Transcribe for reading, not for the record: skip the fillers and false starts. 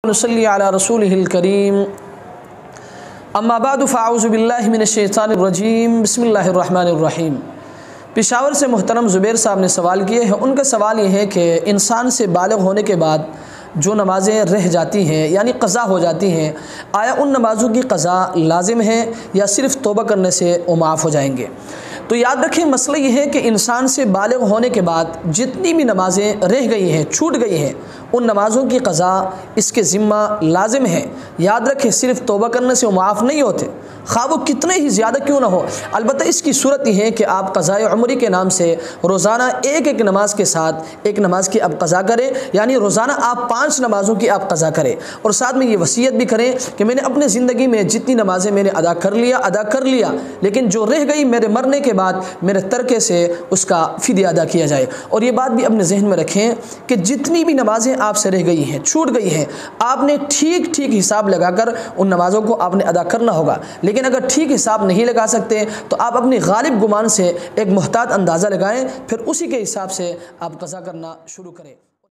नसल्ली अला रसूलिहिल करीम अम्मा बाद फ़अऊज़ु बिल्लाहि मिनश्शैतानिर रजीम बिस्मिल्लाहिर रहमानिर रहीम। पेशावर से मोहतरम ज़ुबैर साहब ने सवाल किए हैं। उनका सवाल ये है कि इंसान से बालिग़ होने के बाद जो नमाज़ें रह जाती हैं यानी क़ज़ा हो जाती हैं, आया उन नमाज़ों की क़ज़ा लाजिम है या सिर्फ़ तौबा करने से वो माफ़ हो जाएंगे? तो याद रखें, मसला ये है कि इंसान से बालिग़ होने के बाद जितनी भी नमाज़ें रह गई हैं, छूट गई हैं, उन नमाज़ों की क़ज़ा इसके ज़िम्मा लाजिम है। याद रखें, सिर्फ़ तौबा करने से वो माफ़ नहीं होते, ख़्वाह वो कितने ही ज़्यादा क्यों ना हो। अलबत्ता इसकी सूरत यह है कि आप क़ज़ाए उम्री के नाम से रोज़ाना एक एक नमाज के साथ एक नमाज की आप क़ज़ा करें, यानी रोज़ाना आप 5 नमाज़ों की आप क़ज़ा करें। और साथ में ये वसीयत भी करें कि मैंने अपने ज़िंदगी में जितनी नमाज़ें मैंने अदा कर लिया, लेकिन जो रह गई मेरे मरने के बाद मेरे तरके से उसका फ़िदया अदा किया जाए। और ये बात भी अपने जहन में रखें कि जितनी भी नमाज़ें आपसे रह गई हैं, छूट गई हैं, आपने ठीक हिसाब लगाकर उन नमाज़ों को आपने अदा करना होगा। लेकिन अगर ठीक हिसाब नहीं लगा सकते तो आप अपनी गालिब गुमान से एक मुहतात अंदाज़ा लगाएं, फिर उसी के हिसाब से आप क़ज़ा करना शुरू करें।